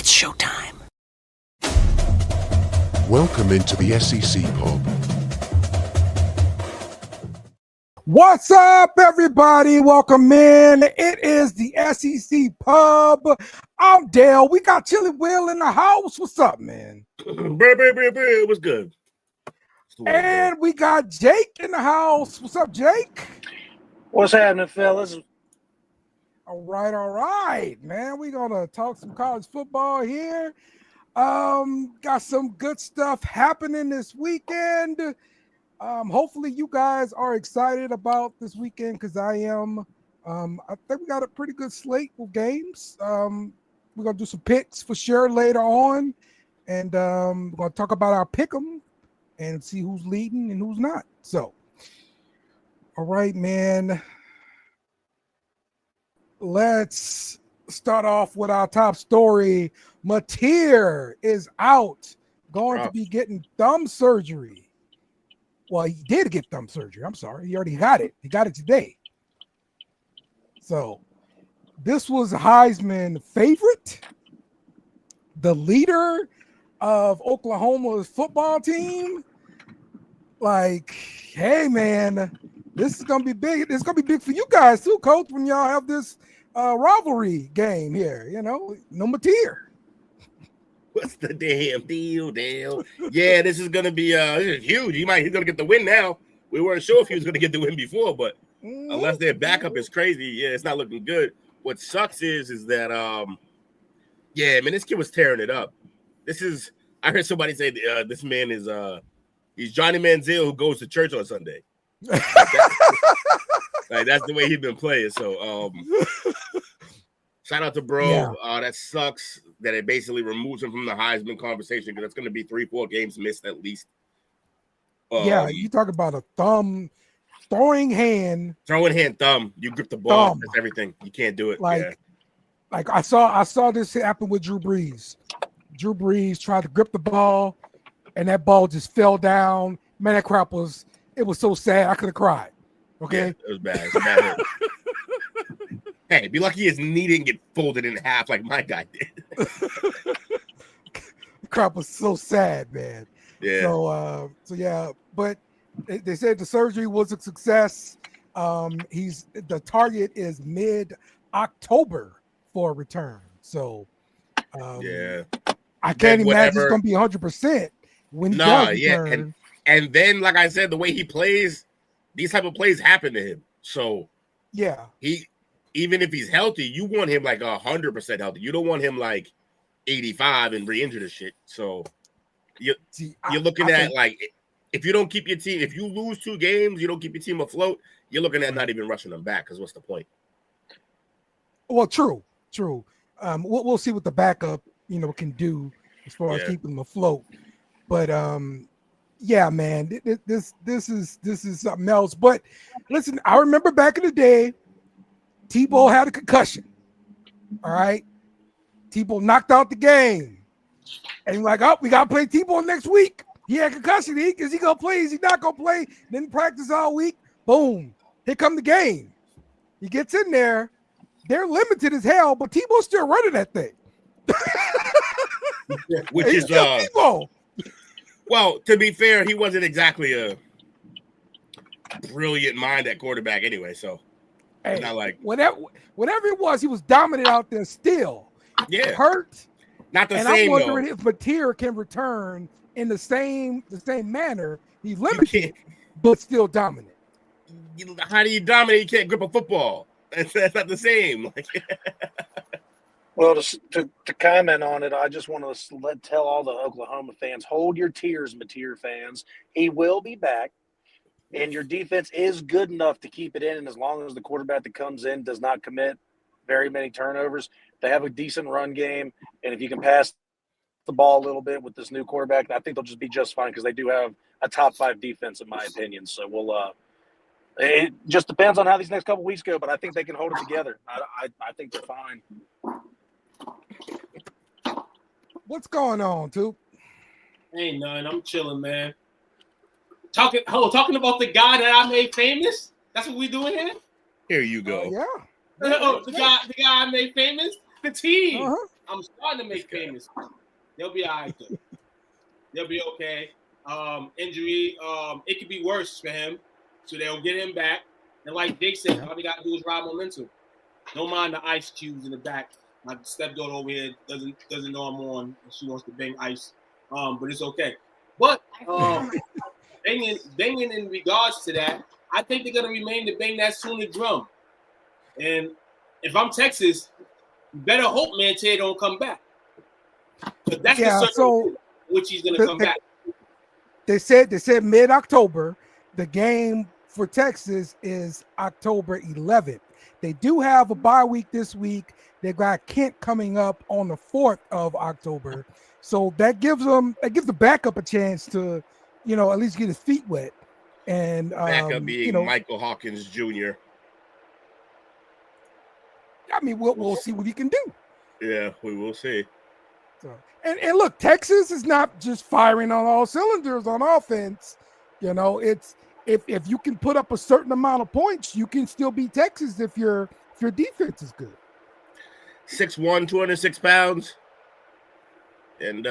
It's showtime. Welcome into the SEC Pub. What's up, everybody? Welcome in. It is the SEC Pub. I'm Dale. We got Chili Will in the house. What's up, man? It was good. And we got Jake in the house. What's up, Jake? What's happening, fellas? All right, man. We're going to talk some college football here. Got some good stuff happening this weekend. Hopefully you guys are excited about this weekend because I am. I think we got a pretty good slate of games. We're going to do some picks for sure later on. And we're going to talk about our pick 'em and see who's leading and who's not. So, all right, man. Let's start off with our top story. Mateer is out, going to be getting thumb surgery. Well, he did get thumb surgery. I'm sorry. He already got it. He got it today. So this was Heisman favorite, the leader of Oklahoma's football team. Like, hey, man, this is going to be big. It's going to be big for you guys too, Coach, when y'all have this rivalry game here. You know, no Mateer. What's the damn deal, Dale? Yeah, this is gonna be this is huge. He's gonna get the win now. We weren't sure if he was gonna get the win before, but unless their backup is crazy, yeah, it's not looking good. What sucks is that yeah, man, this kid was tearing it up. I heard somebody say this man is he's Johnny Manziel who goes to church on Sunday. Like that's the way he's been playing. So shout out to bro. Yeah. That sucks that it basically removes him from the Heisman conversation because it's going to be 3-4 games missed at least. Yeah, you talk about a throwing hand, thumb. You grip the ball. That's everything. You can't do it. Like I saw this happen with Drew Brees. Drew Brees tried to grip the ball, and that ball just fell down. Man, that crap was so sad. I could have cried. Okay, yeah, it was bad. It's a bad hit. Hey, be lucky his knee didn't get folded in half like my guy did. The crap was so sad, man. Yeah. So yeah, but they said the surgery was a success. The target is mid-October for a return. So yeah, I can't imagine it's gonna be 100% when he does return. And then, like I said, the way he plays, these type of plays happen to him. So yeah, even if he's healthy, you want him like 100% healthy. You don't want him like 85 and re-injured and shit. So you're looking at like if you don't keep your team, if you lose 2 games, you don't keep your team afloat, you're looking at not even rushing them back because what's the point? Well, true. We'll see what the backup can do as far as keeping them afloat. But yeah, man, this is something else. But listen, I remember back in the day, Tebow had a concussion. All right. Tebow knocked out the game. And like, we got to play Tebow next week. He had a concussion. Is he going to play? Is he not going to play? Didn't practice all week. Boom. Here come the game. He gets in there. They're limited as hell, but Tebow's still running that thing. Which is Tebow. Well, to be fair, he wasn't exactly a brilliant mind at quarterback anyway, so hey, not like whatever it was, he was dominant out there still. Yeah, hurt. Not the and same. I'm wondering if Mateer can return in the same manner. He's limited, but still dominant. How do you dominate? You can't grip a football. That's not the same. Well, to comment on it, I just want to tell all the Oklahoma fans, hold your tears, Mateer fans. He will be back, and your defense is good enough to keep it in, and as long as the quarterback that comes in does not commit very many turnovers, they have a decent run game, and if you can pass the ball a little bit with this new quarterback, I think they'll just be just fine because they do have a top 5 defense, in my opinion. So it just depends on how these next couple weeks go, but I think they can hold it together. I think they're fine. What's going on, Toop? Ain't none. I'm chilling, man. Talking about the guy that I made famous. That's what we doing here. Here you go. Yeah. The guy I made famous. The team. I'm starting to make famous. They'll be all right though. They'll be okay. Injury, it could be worse for him, so they'll get him back. And like Jake said, all they gotta do is ride momentum. Don't mind the ice cubes in the back. My stepdaughter over here doesn't know I'm on, and she wants to bang ice. But it's okay. But banging in regards to that, I think they're gonna remain to bang that Sooner drum. And if I'm Texas, you better hope Mantier don't come back. But that's the circle which he's gonna come back. They said mid-October. The game for Texas is October 11th. They do have a bye week this week. They got Kent coming up on the 4th of October. So that gives the backup a chance to, at least get his feet wet. And backup being Michael Hawkins Jr. I mean, we'll see what he can do. Yeah, we will see. So, and look, Texas is not just firing on all cylinders on offense. It's if you can put up a certain amount of points, you can still beat Texas if your defense is good. 6'1", 206 pounds. And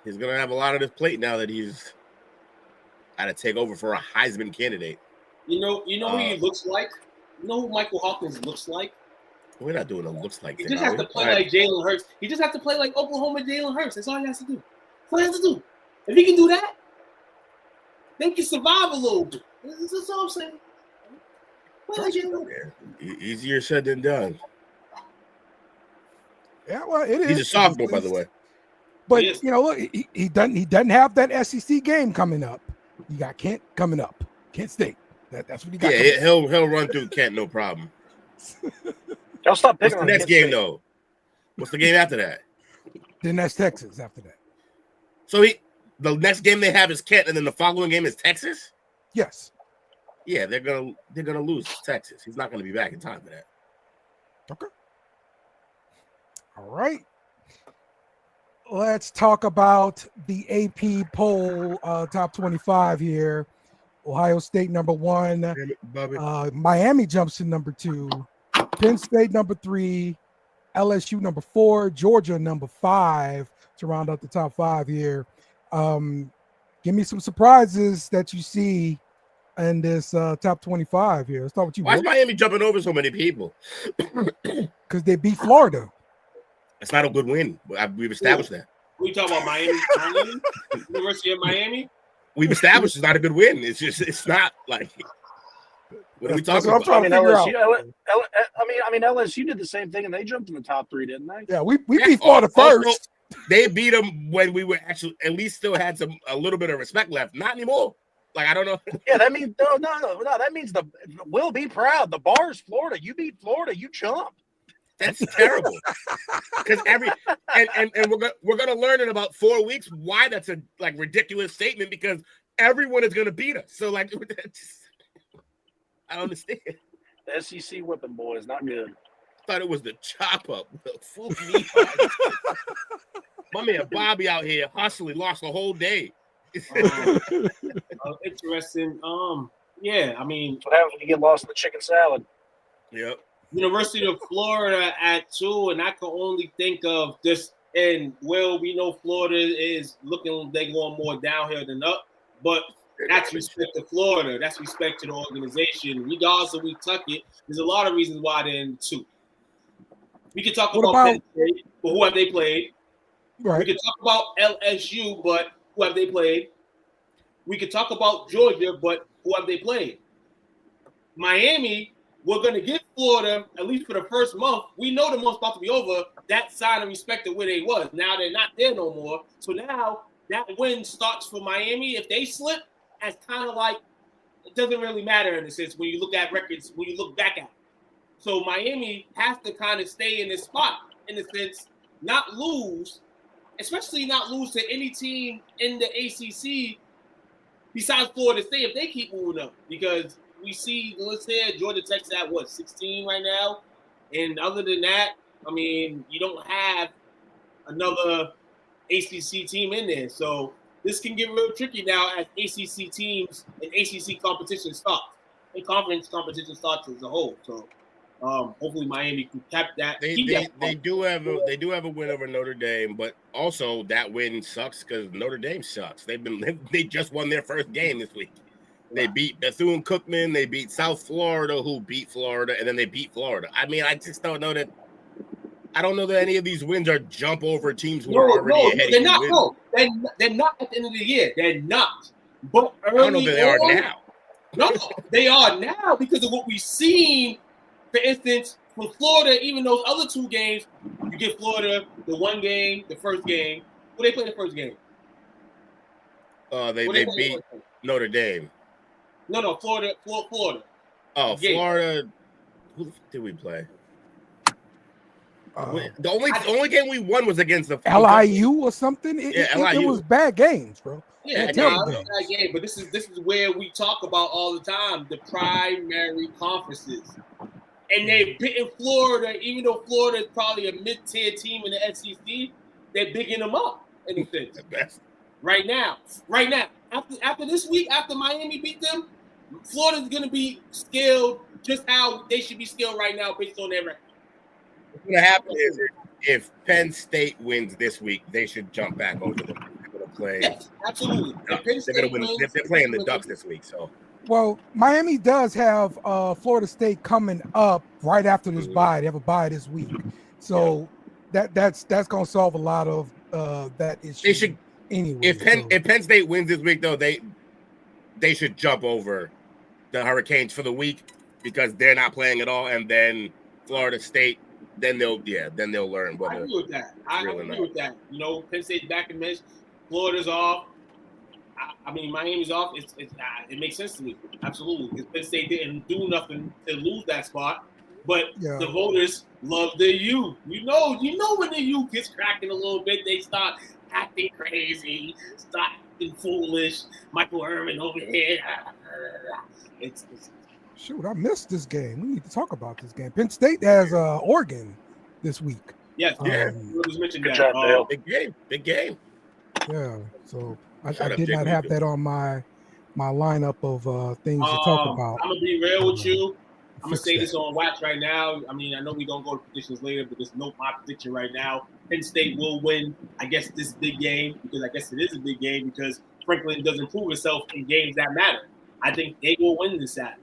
he's gonna have a lot on his plate now that he's got to take over for a Heisman candidate. You know who he looks like? You know who Michael Hawkins looks like? We're not doing a looks like. He just has to play like Jalen Hurts. He just has to play like Oklahoma Jalen Hurts. That's all he has to do. That's all he has to do. If he can do that, they can survive a little bit. That's all I'm saying. Easier said than done. Yeah, well, it is. He's a sophomore, by the way. But look, he doesn't have that SEC game coming up. You got Kent coming up, Kent State. That's what he got. Yeah, he'll run through Kent, no problem. Y'all stop picking What's the next game though? What's the game after that? Then that's Texas after that. So the next game they have is Kent, and then the following game is Texas. Yes. Yeah, they're gonna lose to Texas. He's not gonna be back in time for that. Okay. All right. Let's talk about the AP poll top 25 here. Ohio State number 1. Miami jumps to number 2. Penn State number 3. LSU number 4. Georgia number 5 to round out the top 5 here. Give me some surprises that you see in this top 25 here. Let's start with you. Why is Miami jumping over so many people? Because they beat Florida. It's not a good win. We've established that. We talking about Miami? University of Miami? We've established it's not a good win. It's not like what are we talking about? LSU did the same thing and they jumped in the top 3, didn't they? Yeah, we beat Florida first. Also, they beat them when we were actually at least still had a little bit of respect left. Not anymore. Like I don't know. Yeah, that means no. That means we'll be proud. The bar is Florida. You beat Florida, you jump. That's terrible. Because we're gonna learn in about 4 weeks why that's a ridiculous statement, because everyone is gonna beat us. So I don't understand. The SEC whipping boys, not good. Thought it was the chop up. My man Bobby out here hustling, lost the whole day. Interesting. Yeah, I mean, what happens when you get lost in the chicken salad? Yep. University of Florida at 2, and I can only think of this. And we know Florida is looking, they're going more downhill than up, but that's respect to Florida. That's respect to the organization. Regardless of we tuck it, there's a lot of reasons why they're in 2. We can talk about Penn State, but who have they played? Right. We can talk about LSU, but who have they played? We could talk about Georgia, but who have they played? Miami, we're going to give Florida, at least for the first month, we know the month's about to be over, that sign of respect of where they was. Now they're not there no more. So now that win starts for Miami. If they slip, that's kind of like, it doesn't really matter in a sense when you look at records, when you look back at it. So Miami has to kind of stay in this spot, in a sense, not lose, especially not lose to any team in the ACC besides Florida State if they keep moving up. Because we see, let's say, Georgia Tech's at 16 right now? And other than that, I mean, you don't have another ACC team in there. So this can get real tricky now as ACC teams and ACC competition starts. And conference competition starts as a whole. So Hopefully Miami can cap that. They do have a win over Notre Dame, but also that win sucks because Notre Dame sucks. They just won their first game this week. They beat Bethune-Cookman. They beat South Florida, who beat Florida, and then they beat Florida. I mean, I just don't know that. I don't know that any of these wins are jump over teams who are already ahead. They're not. No, they're not at the end of the year. They're not. But early I don't know that they are now. No, they are now because of what we've seen. For instance, for Florida, even those other two games, you get Florida the one game, the first game. Who they play the first game? They beat Notre Dame. No, Florida. Oh, Florida. Who the fuck did we play? The only game we won was against the LIU or something. LIU. It was bad games, bro. Yeah, it was a bad game. But this is where we talk about all the time the primary conferences, and they're beating Florida, even though Florida is probably a mid-tier team in the SEC. They're bigging them up in a sense. The best. Right now. After this week, after Miami beat them, Florida's going to be scaled just how they should be scaled right now based on their record. What's going to happen is if Penn State wins this week, they should jump back over them. They're going to play. Yes, absolutely. They're going to win. They're playing the Ducks this week. So. Well, Miami does have Florida State coming up right after this bye. They have a bye this week. So that's going to solve a lot of that issue. They should. Anyway, if Penn State wins this week, though, they should jump over the Hurricanes for the week because they're not playing at all, and then Florida State, then they'll learn. I agree with that. I agree with that. You know, Penn State's back in Miss, Florida's off. I mean, Miami's off. It makes sense to me, absolutely, because Penn State didn't do nothing to lose that spot. But the voters love the U. You know when the U gets cracking a little bit, they start acting crazy, start acting foolish. Michael Irvin over here. Shoot, I missed this game. We need to talk about this game. Penn State has Oregon this week. Yes, mentioned that. Big game. Yeah, so I did not have that on my lineup of things to talk about. I'm gonna be real with you. I'm gonna say this on wax right now. I mean, I know we're gonna go to predictions later, but just note my prediction right now. Penn State will win, I guess, this big game, because I guess it is a big game because Franklin doesn't prove itself in games that matter. I think they will win this Saturday.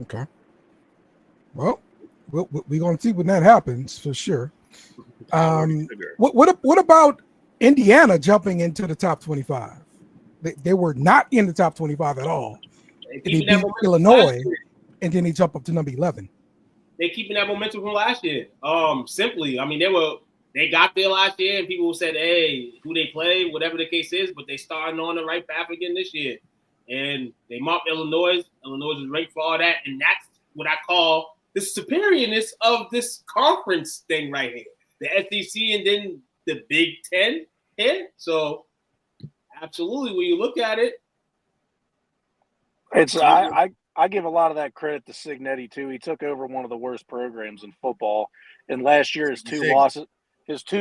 Okay. Well, we're gonna see when that happens for sure. What about Indiana jumping into the top 25? They were not in the top 25 at all. They beat Illinois, and then they jump up to number 11. They keeping that momentum from last year. Simply, I mean, they got there last year, and people said, "Hey, who they play, whatever the case is," but they starting on the right path again this year, and they mopped Illinois. Illinois is ranked for all that, and that's what I call the superiorness of this conference thing right here. The SEC and then the Big Ten here. So, absolutely, when you look at it, I give a lot of that credit to Signetti too. He took over one of the worst programs in football, and last year his two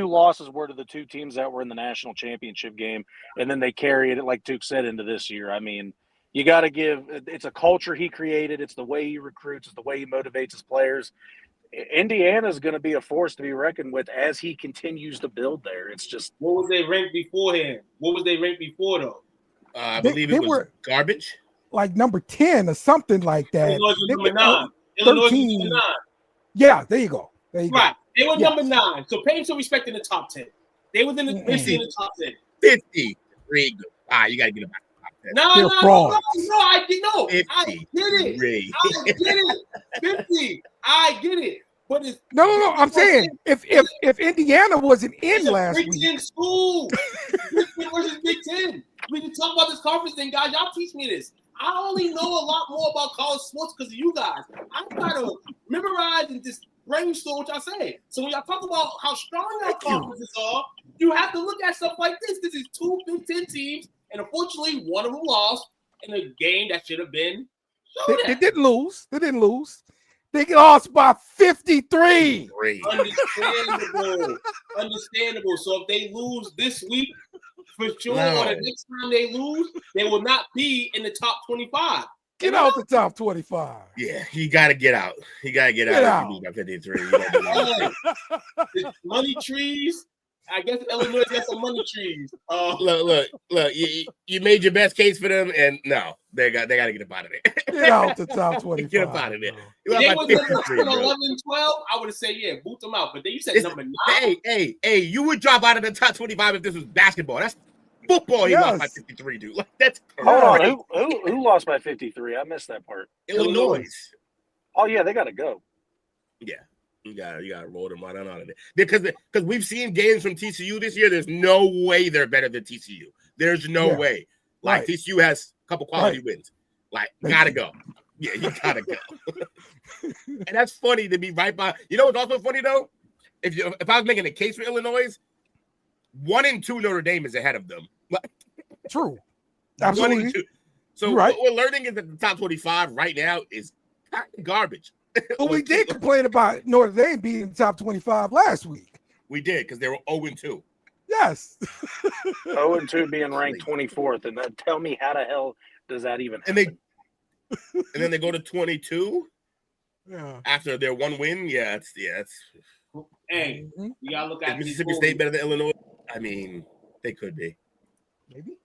losses were to the two teams that were in the national championship game, and then they carried it, like Duke said, into this year. I mean, you got to give – it's a culture he created. It's the way he recruits. It's the way he motivates his players. Indiana is going to be a force to be reckoned with as he continues to build there. It's just – what was they ranked beforehand? What was they ranked before, though? I believe it was garbage. Like number 10 or something like that. Illinois was number 9. Illinois was number 9. Yeah, there you go. Right. They were number 9. So pay some respect in the top 10. They was in the top 10. 53. You got to get them back. No, I get it. 50. I get it. But it's no. I'm saying if Indiana wasn't in last week, Big Ten school. Big Ten versus Big Ten. We can talk about this conference thing, guys. Y'all teach me this. I only know a lot more about college sports because of you guys. I try to memorize and just brainstorm what y'all say. So when y'all talk about how strong our conferences are, you have to look at stuff like this. This is two Big Ten teams, and unfortunately, one of them lost in a game that should have been. They didn't lose. They lost by 53. Understandable. So if they lose this week, for sure, or the next time they lose, they will not be in the top 25. Get out the top 25. Yeah, he got to get out. He got to get out. If you lose by 53. You gotta do that. The money trees. I guess Illinois got some money trees. Look. You made your best case for them, and no, they got to get up out of there. Get out the top 25. Get up out of there. If they was number 10, 11, 12, I would have said, yeah, boot them out. But then you said number 9. Hey, you would drop out of the top 25 if this was basketball. That's football. He lost by 53, dude. Like, that's hold on. Who lost by 53? I missed that part. Illinois. Oh yeah, they got to go. Yeah. You gotta roll them right on out of there. Because we've seen games from TCU this year. There's no way they're better than TCU. There's no way. Like TCU has a couple quality wins. Like, gotta go. Yeah, you gotta go. And that's funny to be right by. You know what's also funny though? If I was making a case for Illinois, 1 and 2 Notre Dame is ahead of them. True. Absolutely. 1 and 2. So what we're learning is that the top 25 right now is kind of garbage. Well, we did complain about Notre Dame being top 25 last week. We did because they were 0-2. Yes. 0-2 being ranked 24th, and that, tell me how the hell does that even happen? And then they go to 22. Yeah. After their 1 win, it's. Hey, you gotta look at Mississippi State better than Illinois. I mean, they could be. Maybe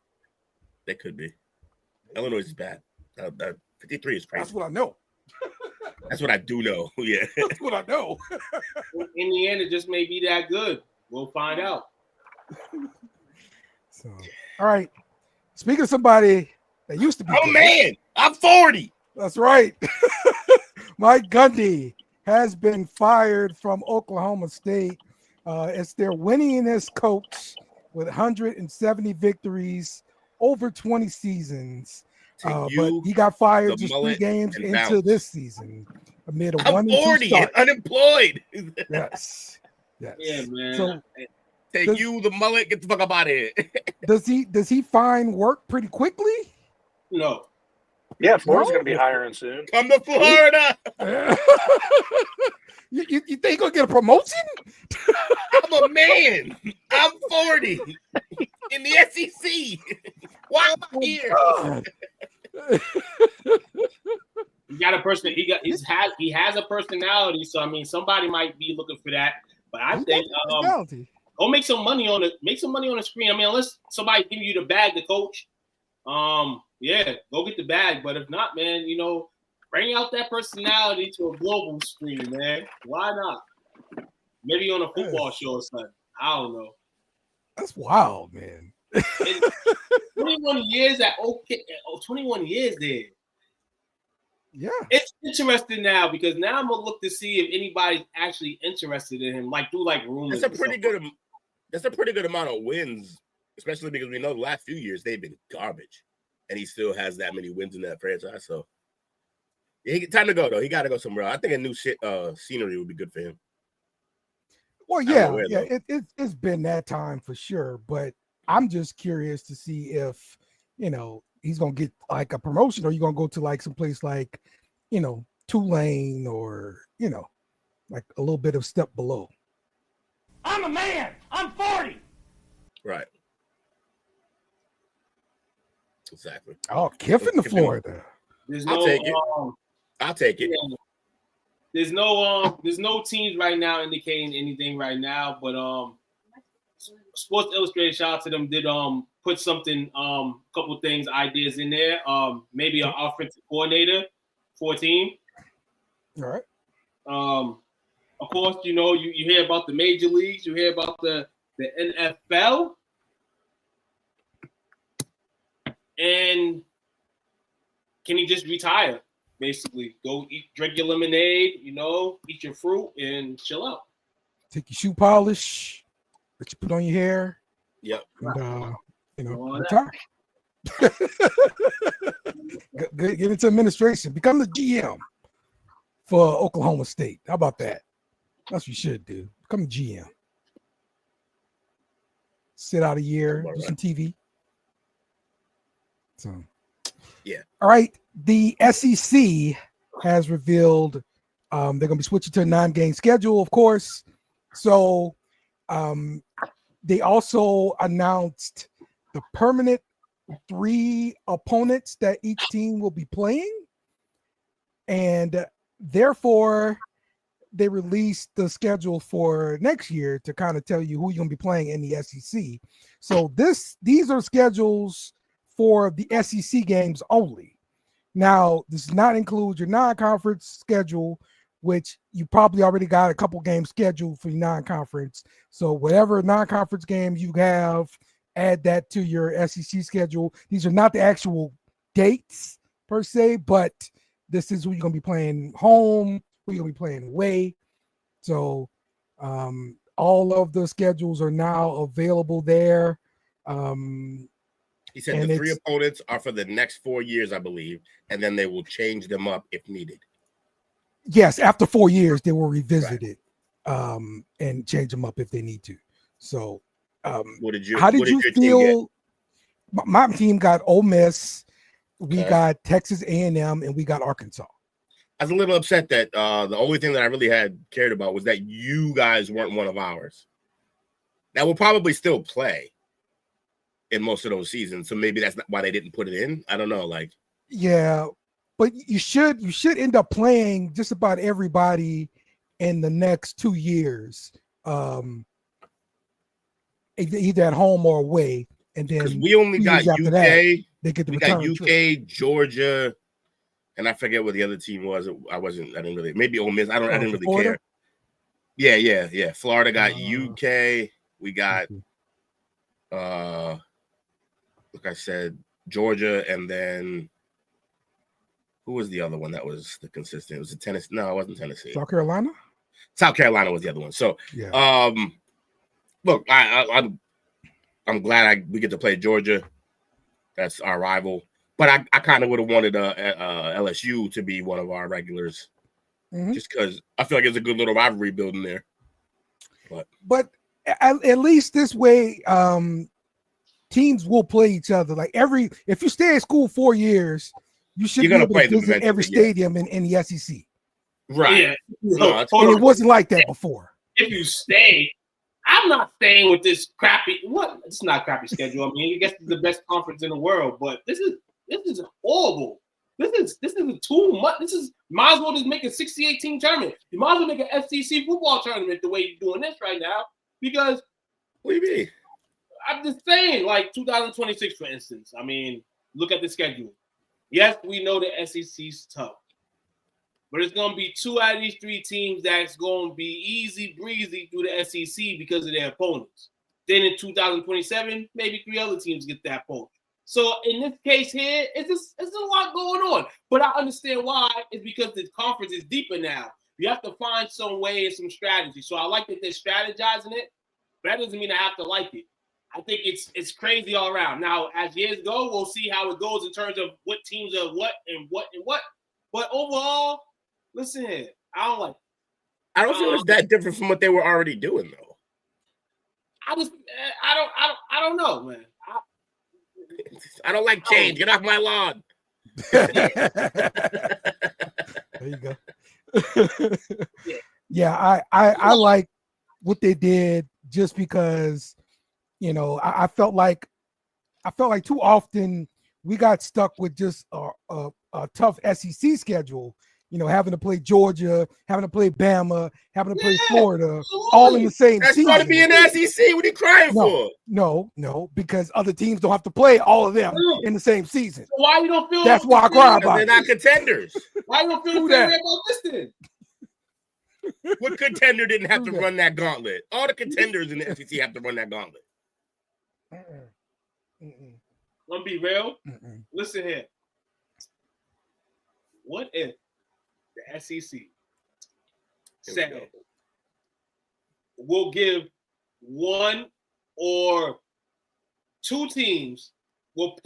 they could be. Illinois is bad. 53 is crazy. That's what I know. That's what I do know. Yeah. That's what I know. Indiana just may be that good. We'll find out. So, all right. Speaking of somebody that used to be. Oh, man. I'm 40. That's right. Mike Gundy has been fired from Oklahoma State. It's their winningest coach with 170 victories over 20 seasons. But he got fired just 3 games into this season amid a 1-2 start. Unemployed. Yes. Yeah, man. So take you the mullet, get the fuck up out of here. Does he find work pretty quickly? No. Yeah, Florida's going to be hiring soon. Come to Florida. You think he's gonna get a promotion? I'm a man. I'm 40 in the SEC. Why am I here? He got a person. He has a personality. So I mean, somebody might be looking for that. But I think go make some money on it. Make some money on the screen. I mean, unless somebody give you the bag to coach, yeah, go get the bag. But if not, man, bring out that personality to a global screen, man. Why not? Maybe on a football show or something. I don't know. That's wild, man. 21 years at 21 years there. Yeah. It's interesting now because now I'm gonna look to see if anybody's actually interested in him, like through like rumors. That's a pretty good amount of wins, especially because we know the last few years they've been garbage, and he still has that many wins in that franchise. So, yeah, time to go though. He got to go somewhere else. I think a new scenery would be good for him. Well, yeah, it's been that time for sure. But I'm just curious to see if he's gonna get like a promotion, or you gonna go to like some place like Tulane, or like a little bit of step below. I'm a man. I'm 40. Right. Exactly. Oh, Kiffin to Florida. I'll take it. Yeah. There's no teams right now indicating anything right now, but Sports Illustrated, shout out to them, did put something, couple things, ideas in there. Maybe an offensive coordinator for a team. All right. Of course, you hear about the major leagues, you hear about the NFL, and can he just retire? Basically, go drink your lemonade, eat your fruit, and chill out. Take your shoe polish that you put on your hair. Yep. And, retire. Get into administration. Become the GM for Oklahoma State. How about that? That's what you should do. Become the GM. Sit out a year, do some TV. So, yeah. All right. The SEC has revealed they're going to be switching to a 9-game schedule, of course. So they also announced the permanent 3 opponents that each team will be playing, and therefore they released the schedule for next year to kind of tell you who you're going to be playing in the SEC. So these are schedules for the SEC games only. Now, this does not include your non-conference schedule, which you probably already got a couple games scheduled for your non-conference. So whatever non-conference games you have, add that to your SEC schedule. These are not the actual dates per se, but this is who you're going to be playing home, who you're going to be playing away. So all of the schedules are now available there. He said the 3 opponents are for the next 4 years, I believe, and then they will change them up if needed. Yes, after 4 years, they will revisit it and change them up if they need to. So, how did you feel? My team got Ole Miss, we got Texas A&M, and we got Arkansas. I was a little upset that the only thing that I really had cared about was that you guys weren't one of ours. That will probably still play in most of those seasons, so maybe that's not why they didn't put it in. I don't know, yeah, but you should end up playing just about everybody in the next 2 years, either at home or away, and then because we only got UK, they get the UK, trip. Georgia, and I forget what the other team was. I didn't really. Maybe Ole Miss. I didn't really Florida? care. Yeah. Florida got UK. We got like I said, Georgia, and then who was the other one that was the consistent? It was Tennessee. No, it wasn't Tennessee. South Carolina. South Carolina was the other one. So, look, I'm glad we get to play Georgia. That's our rival. But I kind of would have wanted LSU to be one of our regulars, just because I feel like it's a good little rivalry building there. But at least this way, teams will play each other. Like if you stay at school 4 years, you should be able to visit every stadium in the SEC. Right. Yeah. And it wasn't like that before. If you stay, I'm not staying with this crappy. What? It's not a crappy schedule. I mean, I guess it's the best conference in the world, but this is horrible. This is too much. Might as well just make a 68 team tournament. You might as well make an SEC football tournament the way you're doing this right now. Because what do you mean? I'm just saying, like 2026, for instance. I mean, look at the schedule. Yes, we know the SEC's tough, but it's going to be 2 out of these 3 teams that's going to be easy breezy through the SEC because of their opponents. Then in 2027, maybe 3 other teams get that opponent. So in this case here, it's a lot going on. But I understand why. It's because the conference is deeper now. You have to find some way and some strategy. So I like that they're strategizing it, but that doesn't mean I have to like it. I think it's crazy all around. Now, as years go, we'll see how it goes in terms of what teams are what and what and what. But overall, listen here, I don't like it. I don't feel it's that different from what they were already doing, though. I don't know, man. I don't like change. Get off my lawn. There you go. Yeah, I like what they did just because, you know, I felt like too often we got stuck with just a tough SEC schedule. You know, having to play Georgia, having to play Bama, having to play Florida, all in the same season. That's got to be an SEC. What are you crying for? No, because other teams don't have to play all of them in the same season. So why you don't feel? That's why I cry about it. They're not contenders. Why you don't feel about this then? What contender didn't have to run that gauntlet? All the contenders in the SEC have to run that gauntlet. Want to be real? Listen here. What if the SEC said we'll give 1 or 2 teams, we'll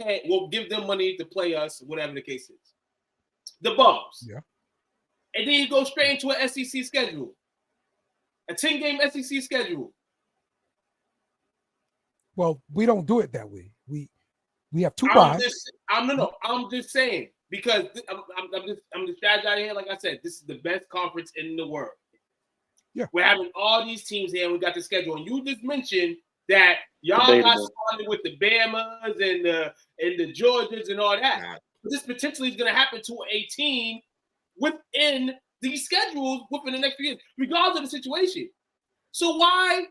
give them money to play us, whatever the case is. The bums. Yeah. And then you go straight into an SEC schedule. A 10-game SEC schedule. Well, we don't do it that way. We have 2 buys. I'm just saying. Because I'm just strategizing here. Like I said, this is the best conference in the world. Yeah, we're having all these teams here, and we got the schedule. And you just mentioned that y'all got Debatable. started with the Bamas and the Georgias and all that. Nah. This potentially is going to happen to a team within these schedules within the next few years, regardless of the situation. So why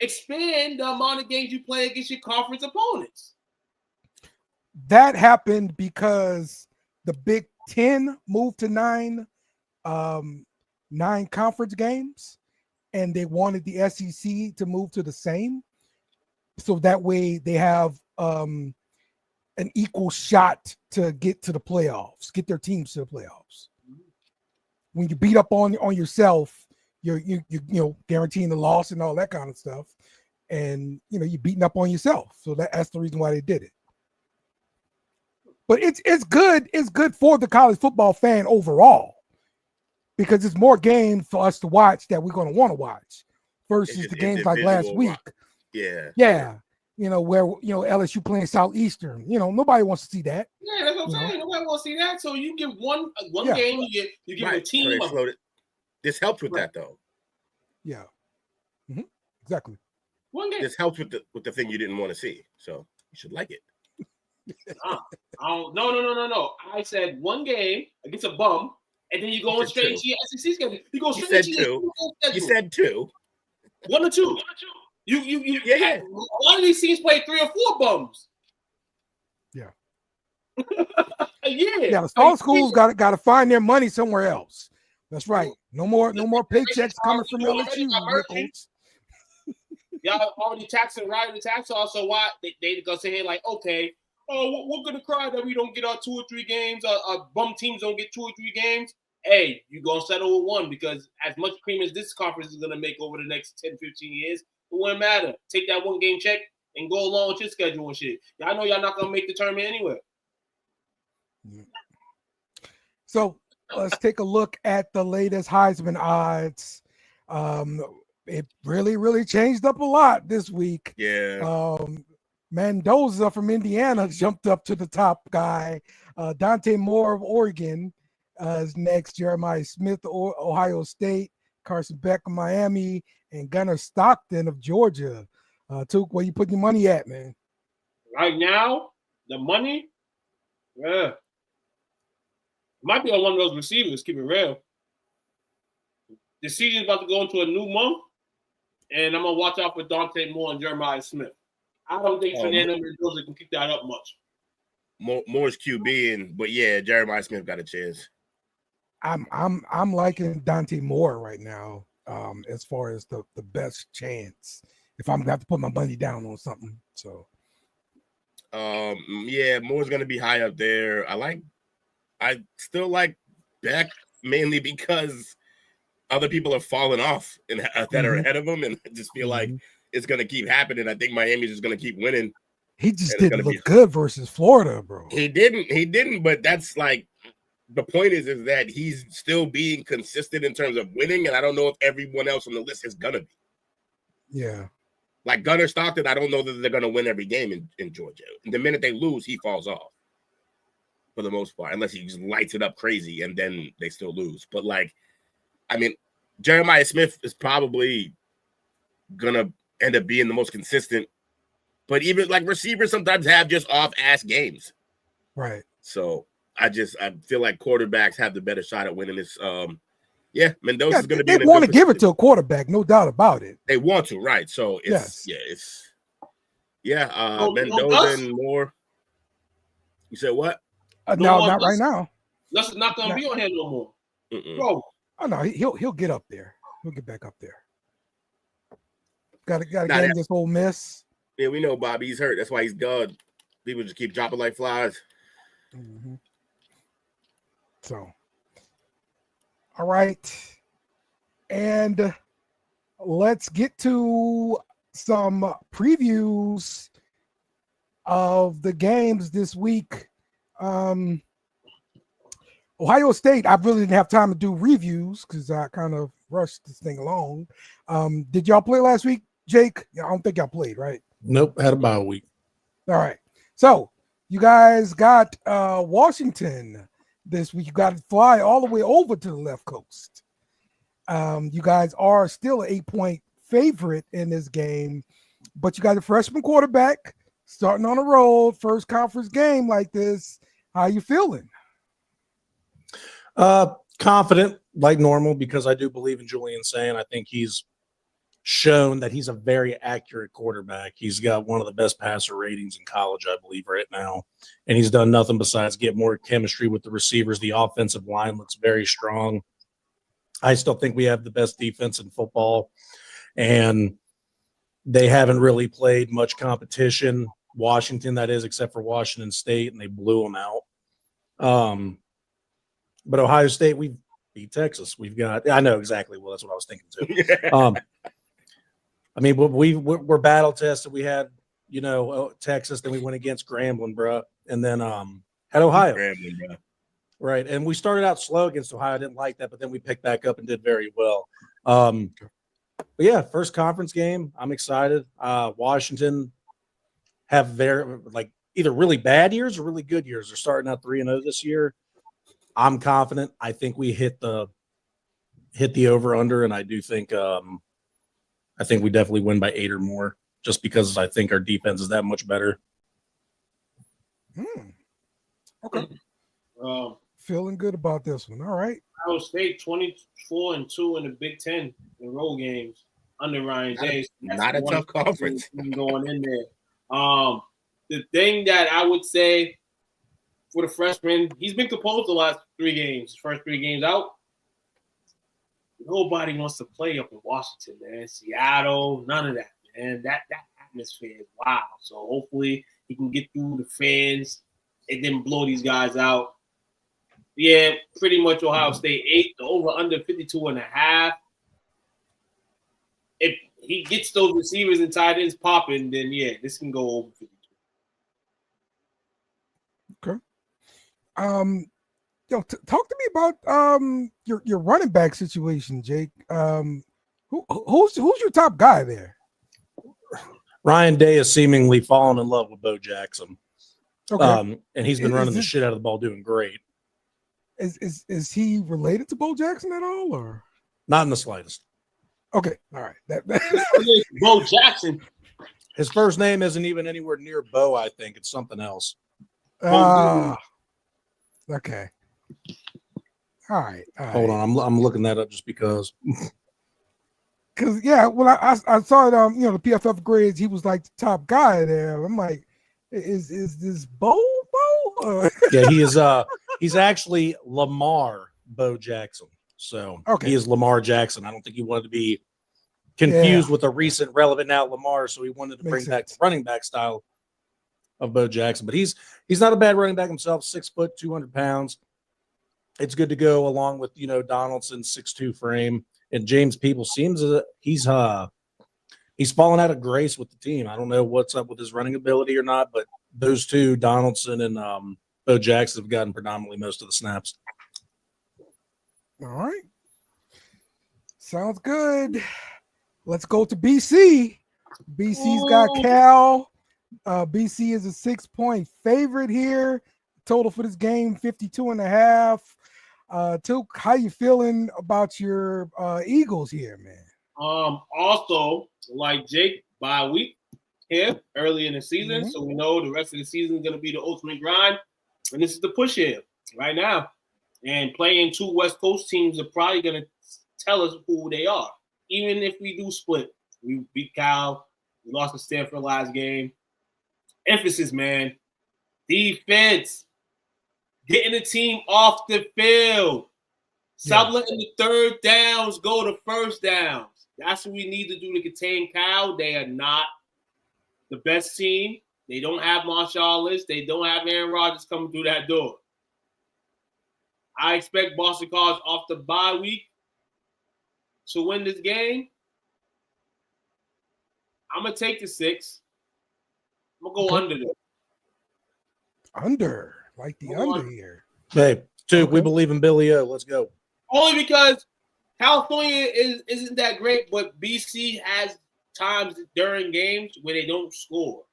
expand the amount of games you play against your conference opponents? That happened because the Big Ten moved to nine conference games, and they wanted the SEC to move to the same, so that way they have an equal shot to get to the playoffs, get their teams to the playoffs. When you beat up on yourself, you're guaranteeing the loss and all that kind of stuff, and you're beating up on yourself. So that's the reason why they did it. But it's good. It's good for the college football fan overall, because it's more games for us to watch that we're going to want to watch versus the games like last week. Yeah. Where LSU playing Southeastern. Nobody wants to see that. Yeah, that's what I'm saying. Nobody wants to see that. So you give one game, you give a team. So this helps with that though. Yeah. Mm-hmm. Exactly. One game. This helps with the thing you didn't want to see. So you should like it. No. I said one game against a bum, and then you go straight to your SEC schedule. You go straight to your schedule. You said two. 1 or 2. Yeah. A lot of these teams play 3 or 4 bums. Yeah. Yeah. The small schools got to find their money somewhere else. That's right. No more paychecks coming from LSU. Y'all already taxing the tax off, so why they go say here like, okay, we're gonna cry that we don't get our 2 or 3 games. Our bum teams don't get 2 or 3 games. Hey, you gonna settle with 1, because as much cream as this conference is gonna make over the next 10, 15 years, it wouldn't matter. Take that 1 game check and go along with your schedule and shit. Y'all know y'all not gonna make the tournament anyway. So let's take a look at the latest Heisman odds. It really, really changed up a lot this week. Yeah. Mendoza from Indiana jumped up to the top guy. Dante Moore of Oregon is next. Jeremiah Smith of Ohio State. Carson Beck of Miami. And Gunnar Stockton of Georgia. Took, where you putting your money at, man? Right now, the money, might be on one of those receivers. Keep it real. The season's about to go into a new month, and I'm gonna watch out for Dante Moore and Jeremiah Smith. I don't think Fernando Mendoza can kick that up much. Moore's QB, but yeah, Jeremiah Smith got a chance. I'm liking Dante Moore right now, as far as the best chance. If I'm gonna have to put my money down on something, so yeah, Moore's gonna be high up there. I still like Beck mainly because other people are falling off and that are ahead of him, and I just feel like it's gonna keep happening. I think Miami's just gonna keep winning. He just didn't look good versus Florida, bro. He didn't, but that's like the point is that he's still being consistent in terms of winning, and I don't know if everyone else on the list is gonna be. Yeah. Like Gunnar Stockton, I don't know that they're gonna win every game in Georgia. The minute they lose, he falls off. For the most part, unless he just lights it up crazy and then they still lose. But Jeremiah Smith is probably gonna end up being the most consistent. But even like receivers sometimes have just off-ass games. Right. So I feel like quarterbacks have the better shot at winning this. Mendoza's gonna be. They want to give it to a quarterback, no doubt about it. They want to, right? So Mendoza and Moore. You said what? No, not right now. That's not gonna be on here no more. Bro. Oh no, he'll get up there. He'll get back up there. Got to get him this Ole Miss. Yeah, we know Bobby's hurt. That's why he's gone. People just keep dropping like flies. Mm-hmm. So, all right, and let's get to some previews of the games this week. Ohio State, I really didn't have time to do reviews because I kind of rushed this thing along. Did y'all play last week, Jake? I don't think y'all played, right? Nope, had about a week. All right. So you guys got Washington this week. You got to fly all the way over to the left coast. You guys are still an 8-point favorite in this game. but you got a freshman quarterback starting on a roll, first conference game like this. How you feeling? Confident, like normal, because I do believe in Julian Saying. I think he's shown that he's a very accurate quarterback. He's got one of the best passer ratings in college, I believe, right now. And he's done nothing besides get more chemistry with the receivers. The offensive line looks very strong. I still think we have the best defense in football. And they haven't really played much competition. Washington, that is, except for Washington State, and they blew them out. But Ohio State, we beat Texas. I know exactly. Well, that's what I was thinking too. I mean, we're battle tested. We had, Texas, then we went against Grambling, bro, and then had Ohio. Grambling, bro. Right, and we started out slow against Ohio. I didn't like that, but then we picked back up and did very well. But yeah, first conference game. I'm excited. Washington have either really bad years or really good years. They're starting out 3-0 this year. I'm confident. I think we hit the over under, and I do think I think we definitely win by 8 or more, just because I think our defense is that much better. Okay. Feeling good about this one. All right. Ohio State 24-2 in the Big Ten in road games under Ryan Day. Not a tough conference going in there. The thing that I would say for the freshman, he's been composed the last 3 games, first 3 games out. Nobody wants to play up in Washington, man. Seattle, none of that, man. That atmosphere is wild. So hopefully he can get through the fans and then blow these guys out. Yeah, pretty much Ohio State 8, the over under 52.5. If he gets those receivers and tight ends popping, then yeah, this can go over 52. Okay. Talk to me about your running back situation, Jake. Who's your top guy there? Ryan Day is seemingly fallen in love with Bo Jackson. Okay. And he's been running the shit out of the ball, doing great. Is he related to Bo Jackson at all, or not in the slightest? Okay, all right. Bo Jackson. His first name isn't even anywhere near Bo. I think it's something else. Okay. All right. Hold on, I'm looking that up just because. Because well, I saw it. The PFF grades. He was like the top guy there. I'm like, is this Bo? Yeah, he is. He's actually Lamar Bo Jackson. So He is Lamar Jackson. I don't think he wanted to be confused with a recent relevant now Lamar, so he wanted to bring back the running back style of Bo Jackson. But he's not a bad running back himself. 6 foot, 200 pounds. It's good to go along with Donaldson's 6'2" frame. And James People seems he's fallen out of grace with the team. I don't know what's up with his running ability or not, but those two, Donaldson and Bo Jackson, have gotten predominantly most of the snaps. All right. Sounds good. Let's go to BC. BC's got Cal. BC is a 6-point favorite here. Total for this game, 52.5. Took, how you feeling about your Eagles here, man? Also, like Jake, bye week here early in the season, so we know the rest of the season is going to be the ultimate grind, and this is the push here right now. And playing 2 West Coast teams are probably going to tell us who they are, even if we do split. We beat Cal, we lost to Stanford last game. Emphasis, man. Defense. Getting the team off the field. Stop letting the third downs go to first downs. That's what we need to do to contain Cal. They are not the best team. They don't have Marshawn Lynch. They don't have Aaron Rodgers coming through that door. I expect Boston College off the bye week to win this game. I'm going to take the 6. I'm going to go under there. Under. Like the under here. Hey, we believe in Billy O. Let's go. Only because California isn't that great, but BC has times during games where they don't score.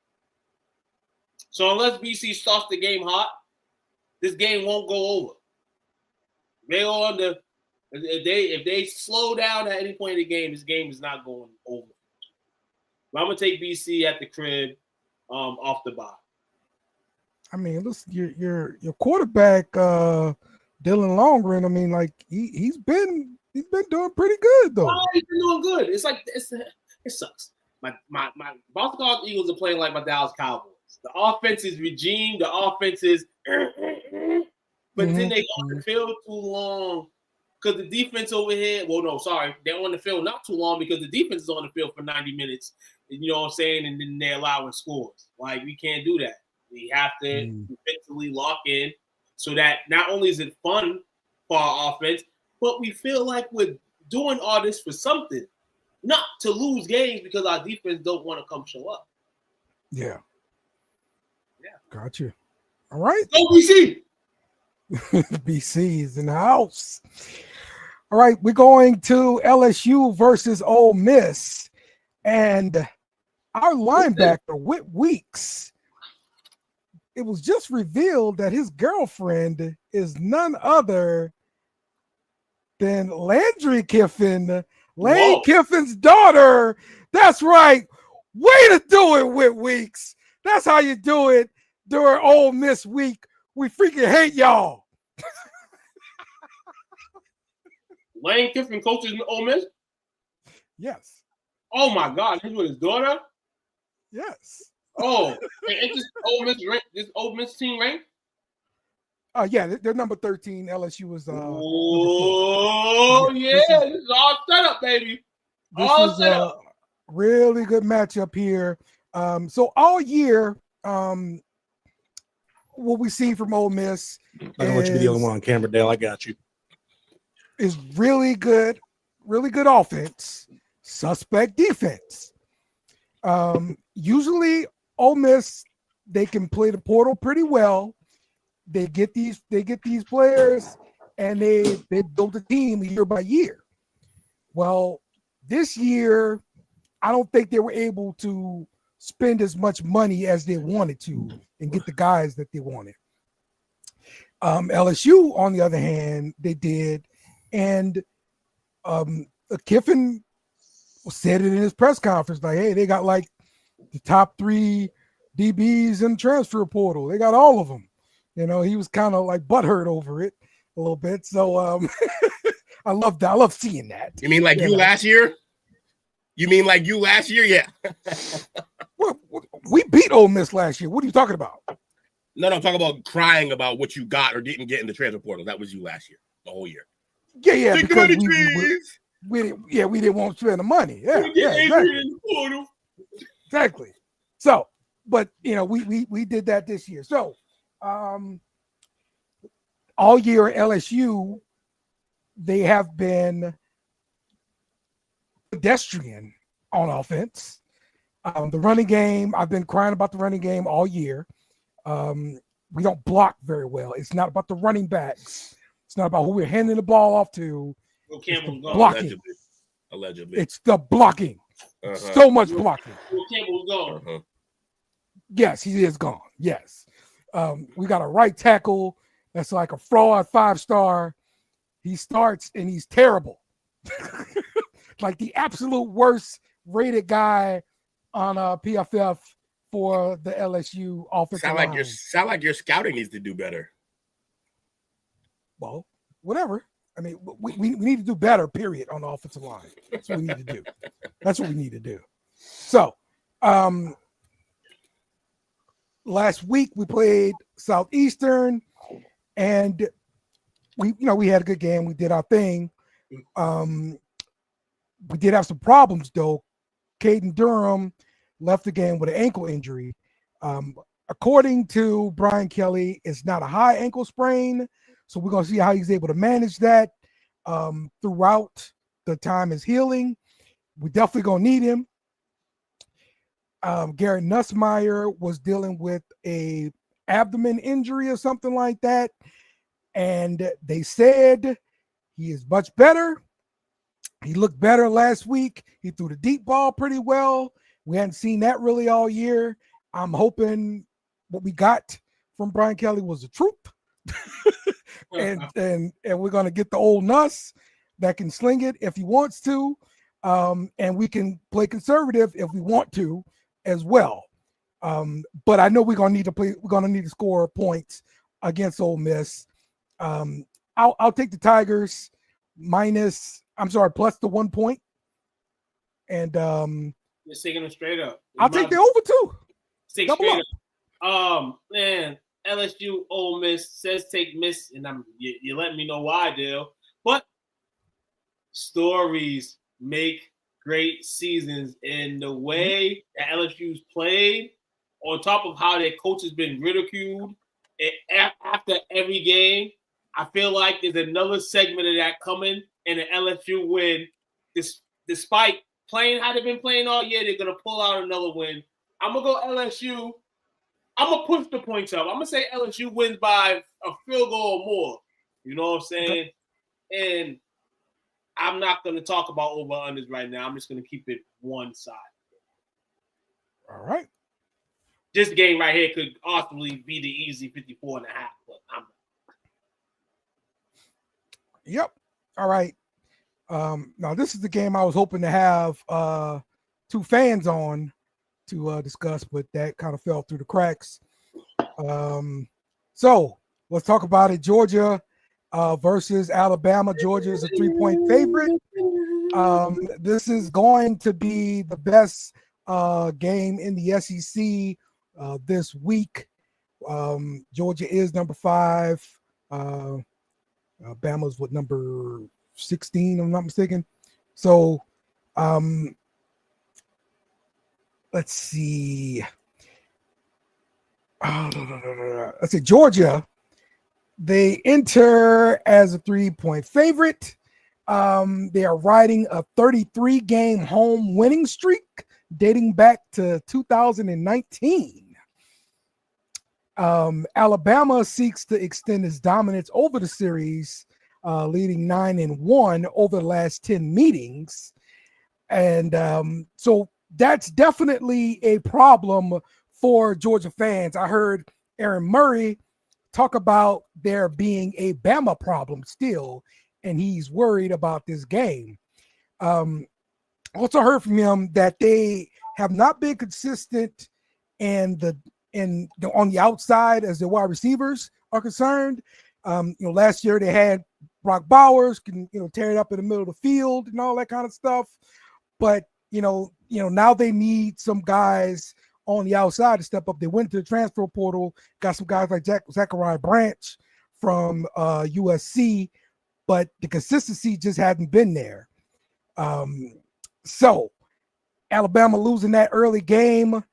So unless BC starts the game hot, this game won't go over. They go under. If they slow down at any point in the game, this game is not going over. But I'm gonna take BC at the crib, off the bye. I mean, listen, your quarterback, Dylan Longren. I mean, like he's been doing pretty good though. Oh, he's been doing good. It's like it sucks. My Baltimore Eagles are playing like my Dallas Cowboys. The offense is regime. The offense is, but then they on the field too long because the defense over here. Well, no, sorry, they're on the field not too long because the defense is on the field for 90 minutes. You know what I'm saying? And then they're allowing scores. Like we can't do that. We have to defensively lock in so that not only is it fun for our offense, but we feel like we're doing all this for something, not to lose games because our defense don't want to come show up. Yeah. Got you. All right. Go BC. BC is in the house. All right, we're going to LSU versus Ole Miss, and our linebacker Whit Weeks. It was just revealed that his girlfriend is none other than Landry Kiffin, Lane Kiffin's daughter. That's right. Way to do it, Whit Weeks. That's how you do it during Ole Miss week. We freaking hate y'all. Lane Kiffin coaches Ole Miss? Yes. Oh my God, he's with his daughter? Yes. Oh, ain't this Ole Miss team ranked? Yeah, they're number 13. LSU is oh yeah, this is all set up, baby. This is a really good matchup here. So all year, what we see from Ole Miss, I don't want you to be the only one on camera, Dale. I got you. Is really good offense, suspect defense. Usually Ole Miss, they can play the portal pretty well. They get these players and they build a team year by year. Well, this year, I don't think they were able to spend as much money as they wanted to and get the guys that they wanted. LSU, on the other hand, they did. And Kiffin said it in his press conference, like, hey, they got like the top 3 DBs in the transfer portal. They got all of them. You know, he was kind of like butthurt over it a little bit. So I love that. I love seeing that. You mean like you last year? You mean like you last year? Yeah. Well, we beat Ole Miss last year. What are you talking about? No, I'm talking about crying about what you got or didn't get in the transfer portal. That was you last year, the whole year. Yeah, because we didn't want to spend the money. Yeah, exactly. So, but you know, we did that this year. So, all year at LSU, they have been pedestrian on offense. The running game, I've been crying about the running game all year. We don't block very well. It's not about the running backs. It's not about who we're handing the ball off to. Campbell's gone. Blocking. Allegedly. It's the blocking. So much blocking. Campbell's gone. Yes, he is gone. Yes. We got a right tackle that's like a fraud 5-star. He starts and he's terrible. Like the absolute worst rated guy on PFF for the LSU offensive line. Sound like your scouting needs to do better. Well, whatever. I mean, we need to do better, period, on the offensive line. That's what we need to do. That's what we need to do. So, last week we played Southeastern, and we had a good game. We did our thing. We did have some problems though. Caden Durham left the game with an ankle injury. According to Brian Kelly, it's not a high ankle sprain. So we're going to see how he's able to manage that throughout the time is healing. We're definitely going to need him. Garrett Nussmeier was dealing with a abdomen injury or something like that. And they said he is much better. He looked better last week. He threw the deep ball pretty well. We hadn't seen that really all year. I'm hoping what we got from Brian Kelly was the truth. and we're going to get the old Nuss that can sling it if he wants to. and we can play conservative if we want to as well. But I know we're gonna need to score points against Ole Miss. I'll take the Tigers plus the 1 point. And just taking them straight up. I'll take the over too. Take straight up. Man, LSU Ole Miss says take Miss, and you letting me know why, Dale. But stories make great seasons, and the way that LSU's played, on top of how their coach has been ridiculed after every game, I feel like there's another segment of that coming, and the LSU win, despite playing how they've been playing all year, they're going to pull out another win. I'm going to go LSU. I'm going to push the points up. I'm going to say LSU wins by a field goal or more. You know what I'm saying? And I'm not going to talk about over-unders right now. I'm just going to keep it one side. All right. This game right here could ultimately be the easy 54.5, but I'm not. Yep. All right. Now this is the game I was hoping to have two fans on to discuss, but that kind of fell through the cracks. So let's talk about it. Georgia versus Alabama. Georgia is a 3-point favorite. This is going to be the best game in the SEC this week. Georgia is number 5. Bama's number 16, if I'm not mistaken. So let's see. Let's see. Georgia, they enter as a 3-point favorite. They are riding a 33-game home winning streak dating back to 2019. Alabama seeks to extend its dominance over the series, leading 9-1 over the last 10 meetings. And so that's definitely a problem for Georgia fans. I heard Aaron Murray talk about there being a Bama problem still, and he's worried about this game. Also heard from him that they have not been consistent on the outside as the wide receivers are concerned. Last year they had Brock Bowers can tear it up in the middle of the field and all that kind of stuff. But now they need some guys on the outside to step up. They went to the transfer portal, got some guys like Zachariah Branch from USC, but the consistency just hadn't been there. So Alabama losing that early game.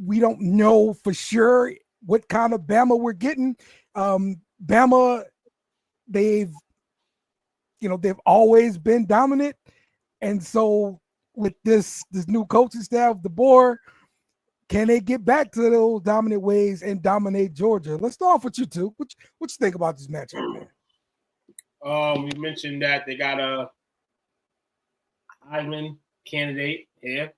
We don't know for sure what kind of Bama we're getting. Bama, they've always been dominant. And so with this new coaching staff, DeBoer, can they get back to those dominant ways and dominate Georgia? Let's start off with you two. What you think about this matchup, man? We mentioned that they got a Heisman candidate here,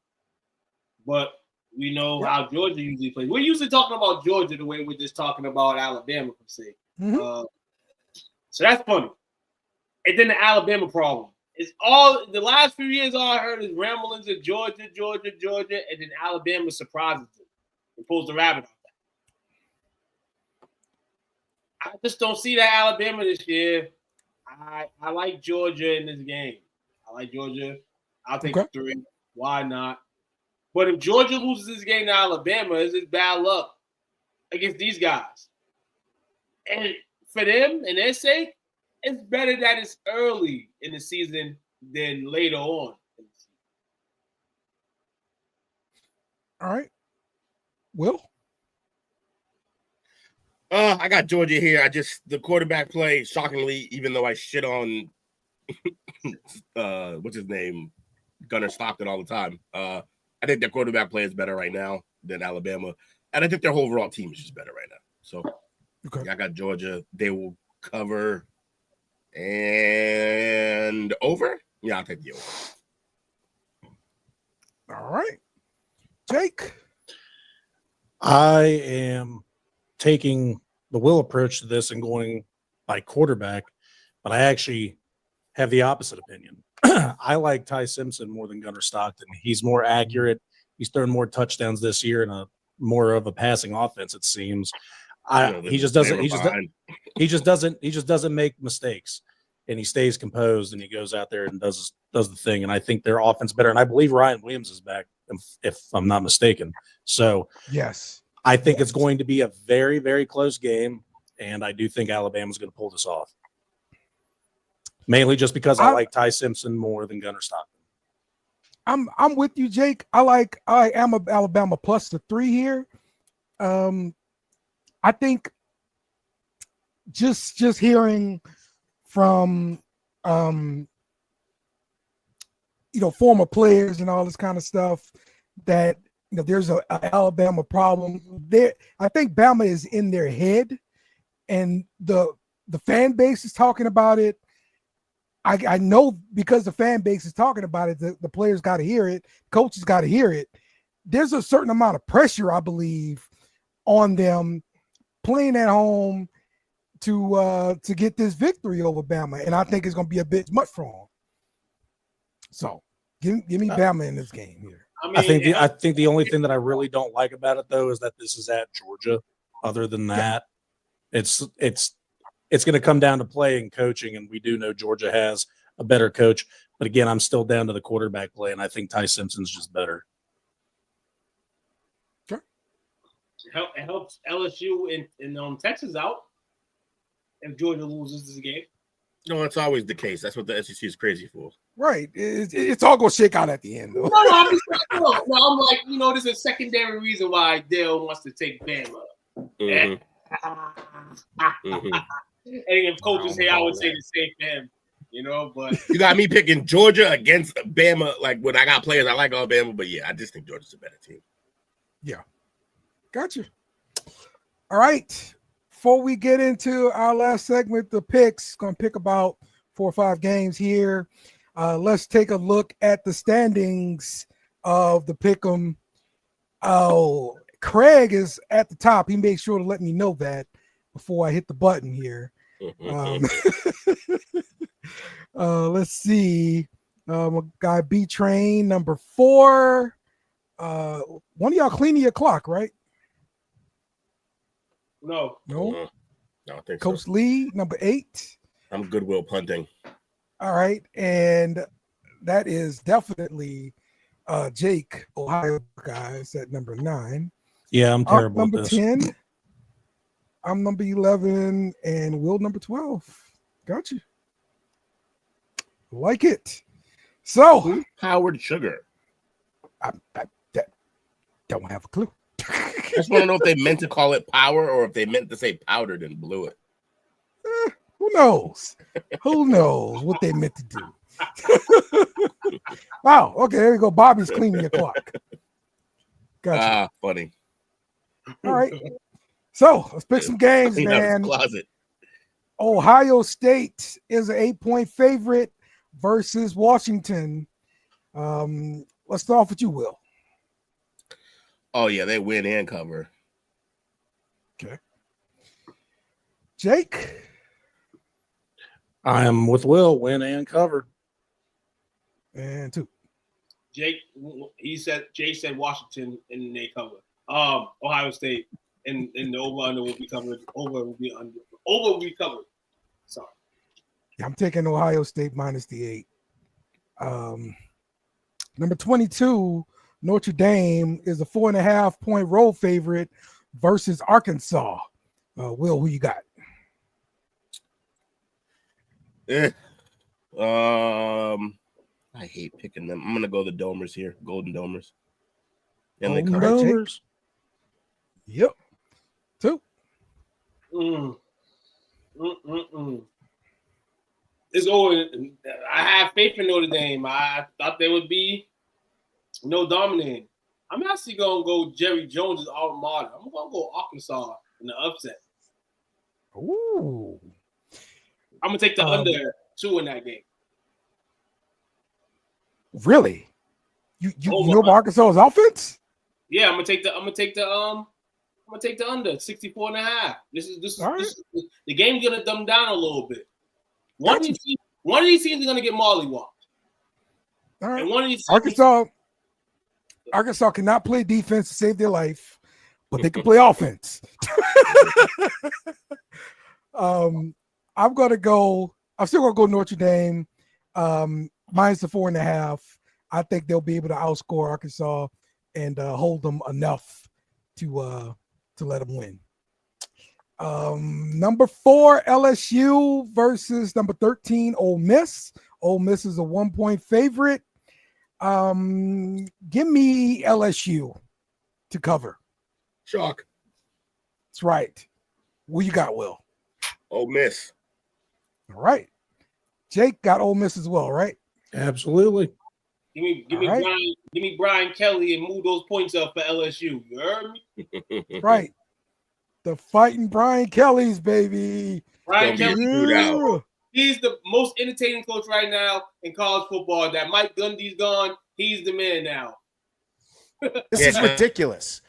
but we know how Georgia usually plays. We're usually talking about Georgia the way we're just talking about Alabama, per se. Mm-hmm. So that's funny. And then the Alabama problem. It's all the last few years. All I heard is ramblings of Georgia, and then Alabama surprises them and pulls the rabbit out. I just don't see that Alabama this year. I like Georgia in this game. I like Georgia. I'll take the 3. Why not? But if Georgia loses this game to Alabama, it's just bad luck against these guys. And for them and their sake, it's better that it's early in the season than later on. All right. Will? I got Georgia here. The quarterback play, shockingly, even though I shit on what's his name, Gunner Stockton all the time. I think their quarterback play is better right now than Alabama. And I think their whole overall team is just better right now. So I got Georgia. They will cover and over. Yeah, I'll take the over. All right. Jake? I am taking the Will approach to this and going by quarterback, but I actually have the opposite opinion. I like Ty Simpson more than Gunnar Stockton. He's more accurate. He's thrown more touchdowns this year in a more of a passing offense, it seems. He just doesn't make mistakes, and he stays composed and he goes out there and does the thing. And I think their offense better. And I believe Ryan Williams is back, if I'm not mistaken. So yes, I think it's going to be a very, very close game, and I do think Alabama's going to pull this off. Mainly just because I like Ty Simpson more than Gunnar Stockton. I'm with you, Jake. I am Alabama plus the 3 here. I think just hearing from former players and all this kind of stuff that there's a Alabama problem there. I think Bama is in their head, and the fan base is talking about it. I know because the fan base is talking about it, the players got to hear it, coaches got to hear it. There's a certain amount of pressure, I believe, on them playing at home to get this victory over Bama, and I think it's going to be a bit much for them. So give me Bama in this game here. I think the only thing that I really don't like about it though is that this is at Georgia. Other than that, it's going to come down to play and coaching, and we do know Georgia has a better coach. But again, I'm still down to the quarterback play, and I think Ty Simpson's just better. Sure. It helps LSU and Texas out if Georgia loses this game. No, that's always the case. That's what the SEC is crazy for. Right. It's all going to shake out at the end, though. No, I'm just I'm like, this is a secondary reason why Dale wants to take Bama. Mm-hmm. And if coaches say, I would say the same for him, but you got me picking Georgia against Bama. Like when I got players, I like Alabama, but yeah, I just think Georgia's a better team. Yeah. Gotcha. All right. Before we get into our last segment, the picks, going to pick about 4 or 5 games here. Let's take a look at the standings of the pick'em. Oh, Craig is at the top. He made sure to let me know that before I hit the button here. Let's see. Guy B Train, number 4. One of y'all cleaning your clock, right? No. I don't think Coach so. Lee, number 8. I'm Goodwill punting. All right. And that is definitely Jake, Ohio guys, at number 9. Yeah, I'm terrible. Number 10. I'm number 11, and Will number 12. Got you. Like it. So Howard Sugar. I don't have a clue. I just want to know if they meant to call it power or if they meant to say powdered and blew it. Who knows? Who knows what they meant to do? Wow. Okay, there you go. Bobby's cleaning your clock. Gotcha. Funny. All right. So let's pick some games, man. Closet. Ohio State is an 8-point favorite versus Washington. Let's start off with you, Will. Oh, yeah, they win and cover. Okay. Jake? I am with Will, win and cover. And 2. Jake said Washington and they cover. Ohio State and the over-under will be covered. Over will be covered. Sorry. Yeah, I'm taking Ohio State minus the 8. Number 22, Notre Dame is a 4.5-point road favorite versus Arkansas. Will, who you got? I hate picking them. I'm gonna go the Domers here, Golden Domers. And Golden they cover. Domers. Yep. 2. It's over. I have faith in Notre Dame. I thought they would be dominating. I'm actually gonna go Jerry Jones' alma mater. I'm gonna go Arkansas in the upset. Ooh. I'm gonna take the under 2 in that game. Really? You know about Arkansas's offense? Yeah, I'm gonna take the under 64.5. This is the game's gonna dumb down a little bit. One of these teams is gonna get mollywopped. All right. And one of these Arkansas cannot play defense to save their life, but they can play offense. I'm still gonna go Notre Dame, minus the 4.5. I think they'll be able to outscore Arkansas and hold them enough to let them win. Number 4, LSU versus number 13, Ole Miss. Ole Miss is a 1-point favorite. Give me LSU to cover. Shock. That's right. What you got, Will? Ole Miss. All right. Jake got Ole Miss as well, right? Absolutely. Give me Brian Kelly and move those points up for LSU. You heard me? Right. The fighting Brian Kellys, baby. Brian Kelly. He's the most entertaining coach right now in college football. That Mike Gundy's gone. He's the man now. This is ridiculous.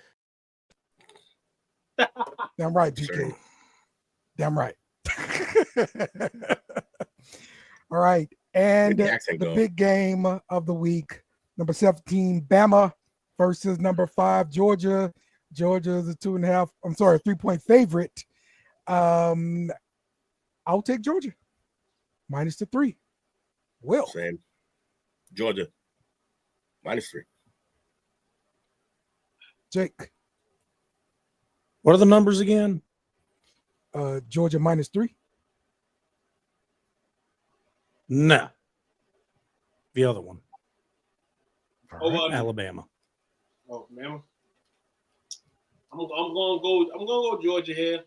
Damn right, GK. Damn right. All right. And the big game of the week, number 17, Bama versus number 5, Georgia. Georgia is a 3-point favorite. I'll take Georgia. Minus the 3. Will. Same. Georgia. Minus 3. Jake. What are the numbers again? Georgia minus 3. No. The other one. Right. Alabama. Oh, man. I'm gonna go Georgia here.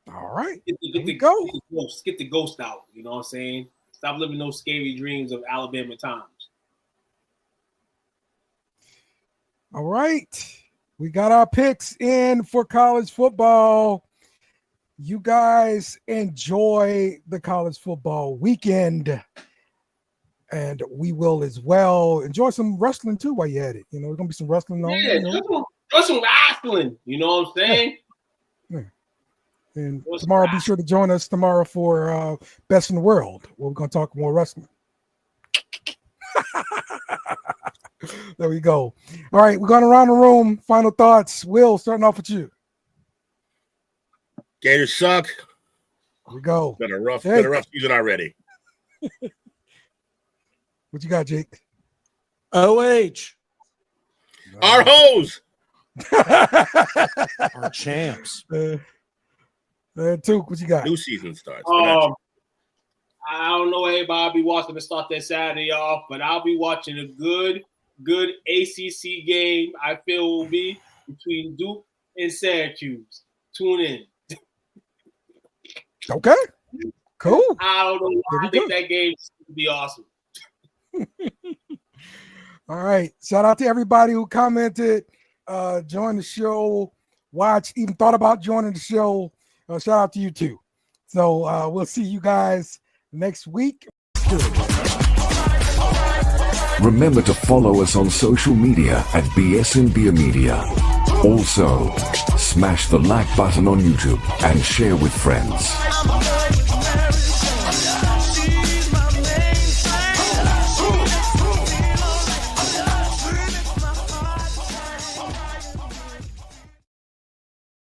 All right. Get the ghost out. You know what I'm saying? Stop living those scary dreams of Alabama times. All right. We got our picks in for college football. You guys enjoy the college football weekend. And we will as well enjoy some wrestling too while you're at it. You know, there's gonna be some wrestling on. Yeah, there's some wrestling. You know what I'm saying? Yeah. And tomorrow, be sure to join us tomorrow for Best in the World, where we're gonna talk more wrestling. There we go. All right, we're going around the room. Final thoughts. Will, starting off with you. Gators suck. Here we go. Been a rough season already. What you got, Jake? OH. Our hoes. Our champs. Took, what you got? New season starts. I don't know everybody I'll be watching to start that Saturday off, but I'll be watching a good ACC game. I feel will be between Duke and Syracuse. Tune in. Okay. Cool. I don't know why I think that game will be awesome. All right. Shout out to everybody who commented, joined the show, watched, even thought about joining the show. Shout out to you too. So we'll see you guys next week. Remember to follow us on social media at BS and Beer Media. Also, smash the like button on YouTube and share with friends.